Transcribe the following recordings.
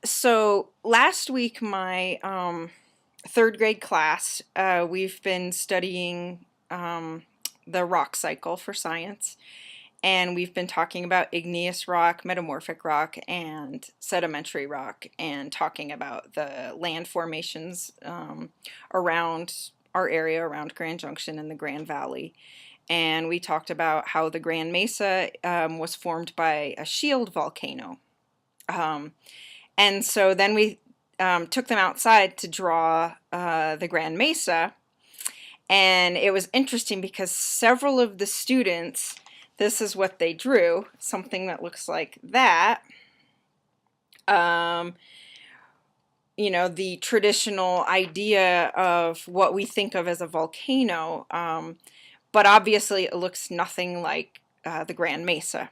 So last week, my third grade class, we've been studying the rock cycle for science, and we've been talking about igneous rock, metamorphic rock, and sedimentary rock, and talking about the land formations around our area, around Grand Junction and the Grand Valley. And we talked about how the Grand Mesa was formed by a shield volcano. Um, and so then we took them outside to draw the Grand Mesa. And it was interesting because several of the students, this is what they drew, something that looks like that. Um, the traditional idea of what we think of as a volcano, but obviously it looks nothing like the Grand Mesa,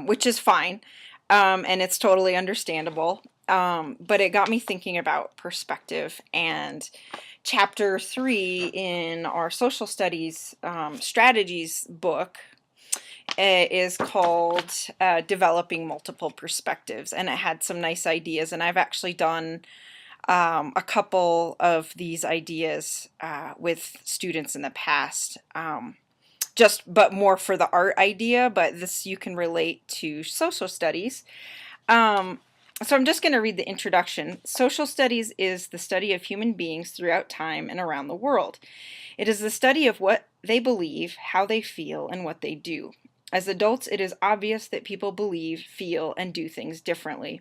which is fine, and it's totally understandable. But it got me thinking about perspective, and chapter 3 in our social studies strategies book is called Developing Multiple Perspectives, and it had some nice ideas, and I've actually done a couple of these ideas with students in the past, but more for the art idea, but this you can relate to social studies. So I'm just going to read the introduction. Social studies is the study of human beings throughout time and around the world. It is the study of what they believe, how they feel, and what they do. As adults, it is obvious that people believe, feel, and do things differently.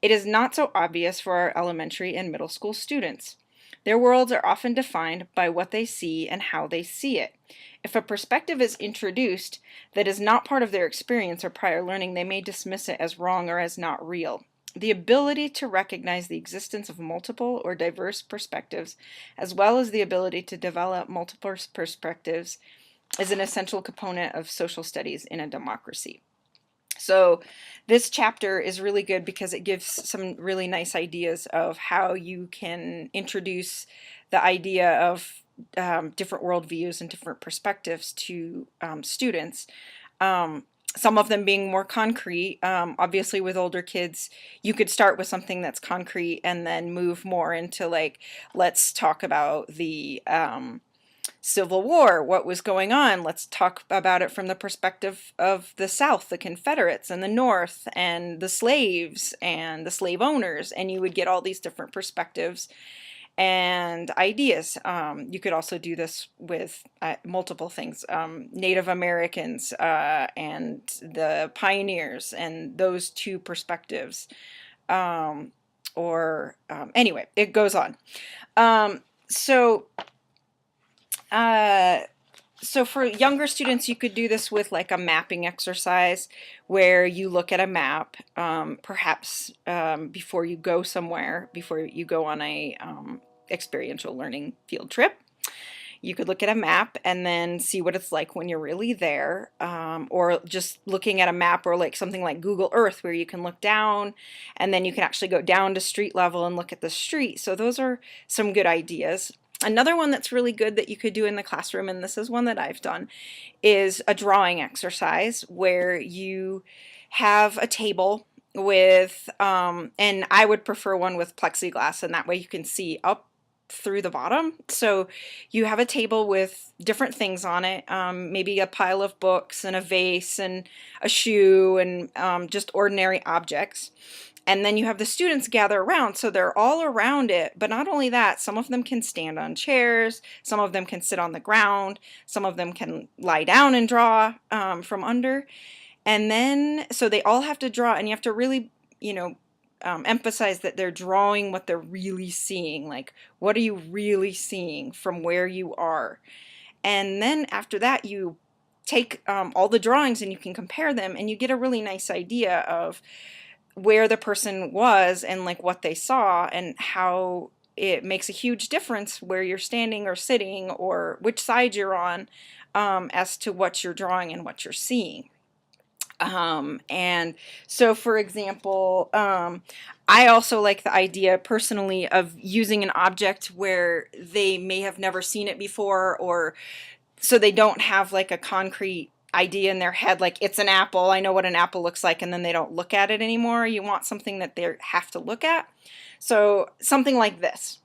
It is not so obvious for our elementary and middle school students. Their worlds are often defined by what they see and how they see it. If a perspective is introduced that is not part of their experience or prior learning, they may dismiss it as wrong or as not real. The ability to recognize the existence of multiple or diverse perspectives, as well as the ability to develop multiple perspectives, is an essential component of social studies in a democracy. So this chapter is really good because it gives some really nice ideas of how you can introduce the idea of different worldviews and different perspectives to students. Some of them being more concrete. Obviously with older kids, you could start with something that's concrete and then move more into like, let's talk about the Civil War, what was going on. Let's talk about it from the perspective of the South, the Confederates, and the North, and the slaves, and the slave owners, and you would get all these different perspectives and ideas. You could also do this with multiple things, Native Americans and the pioneers, and those two perspectives. Anyway, it goes on. So for younger students, you could do this with like a mapping exercise where you look at a map, perhaps before you go somewhere, before you go on a experiential learning field trip. You could look at a map and then see what it's like when you're really there, or just looking at a map or like something like Google Earth where you can look down and then you can actually go down to street level and look at the street. So those are some good ideas. Another one that's really good that you could do in the classroom, and this is one that I've done, is a drawing exercise where you have a table with, and I would prefer one with plexiglass, and that way you can see up through the bottom. So you have a table with different things on it, maybe a pile of books and a vase and a shoe and just ordinary objects. And then you have the students gather around, so they're all around it. But not only that, some of them can stand on chairs, some of them can sit on the ground, some of them can lie down and draw from under. And then, so they all have to draw, and you have to really, emphasize that they're drawing what they're really seeing. Like, what are you really seeing from where you are? And then after that, you take all the drawings and you can compare them, and you get a really nice idea of where the person was and like what they saw, and how it makes a huge difference where you're standing or sitting or which side you're on, as to what you're drawing and what you're seeing. And so for example, I also like the idea personally of using an object where they may have never seen it before, or so they don't have like a concrete idea in their head, like it's an apple, I know what an apple looks like, and then they don't look at it anymore. You want something that they have to look at. So something like this,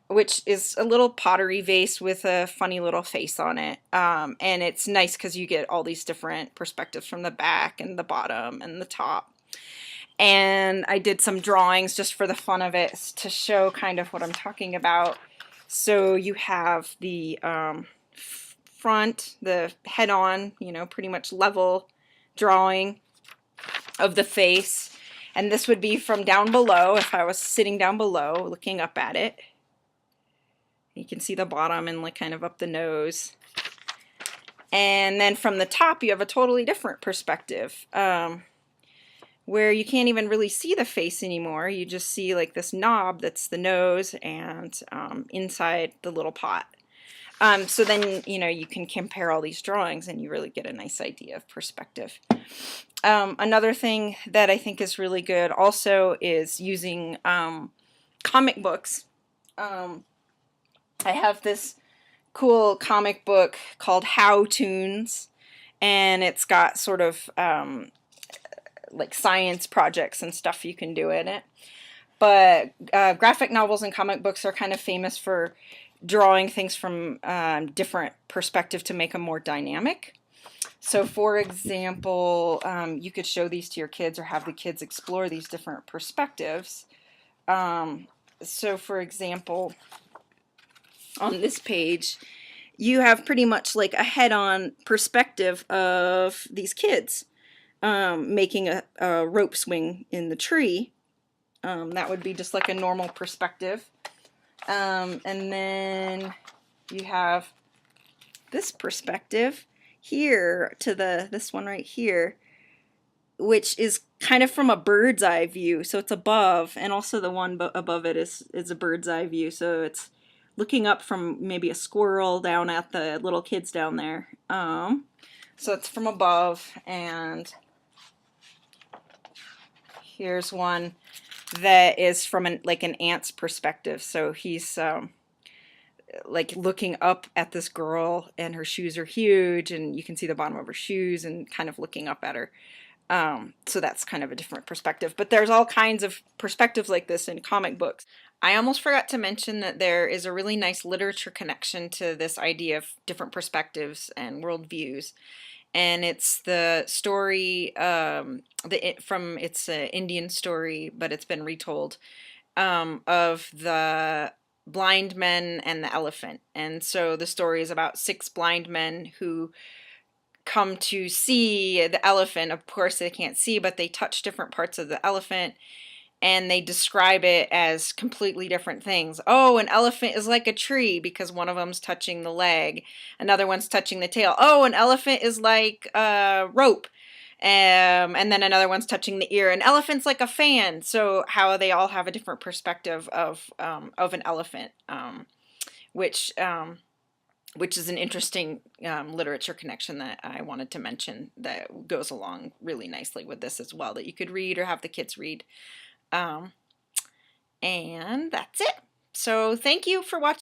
which is a little pottery vase with a funny little face on it. And it's nice because you get all these different perspectives from the back and the bottom and the top. And I did some drawings just for the fun of it to show kind of what I'm talking about. So you have the front, the head-on, you know, pretty much level drawing of the face. And this would be from down below, if I was sitting down below looking up at it. You can see the bottom and like kind of up the nose. And then from the top you have a totally different perspective, where you can't even really see the face anymore. You just see like this knob that's the nose and inside the little pot. So then, you know, you can compare all these drawings and you really get a nice idea of perspective. Another thing that I think is really good also is using comic books. I have this cool comic book called How Toons, and it's got sort of like science projects and stuff you can do in it. But graphic novels and comic books are kind of famous for drawing things from different perspective to make them more dynamic. So for example, you could show these to your kids or have the kids explore these different perspectives. So for example, on this page, you have pretty much like a head-on perspective of these kids making a rope swing in the tree. That would be just like a normal perspective. And then you have this perspective here to this one right here, which is kind of from a bird's eye view. So it's above, and also the one above it is a bird's eye view. So it's looking up from maybe a squirrel down at the little kids down there. So it's from above, and here's one that is from like an ant's perspective. So he's like looking up at this girl, and her shoes are huge, and you can see the bottom of her shoes and kind of looking up at her. So that's kind of a different perspective. But there's all kinds of perspectives like this in comic books. I almost forgot to mention that there is a really nice literature connection to this idea of different perspectives and worldviews. And it's the story, it's an Indian story, but it's been retold, of the blind men and the elephant. And so the story is about 6 blind men who come to see the elephant. Of course they can't see, but they touch different parts of the elephant, and they describe it as completely different things. Oh, an elephant is like a tree because one of them's touching the leg, another one's touching the tail. Oh, an elephant is like a rope, and then another one's touching the ear. An elephant's like a fan. So how they all have a different perspective of an elephant, which is an interesting literature connection that I wanted to mention that goes along really nicely with this as well, that you could read or have the kids read. And that's it. So thank you for watching.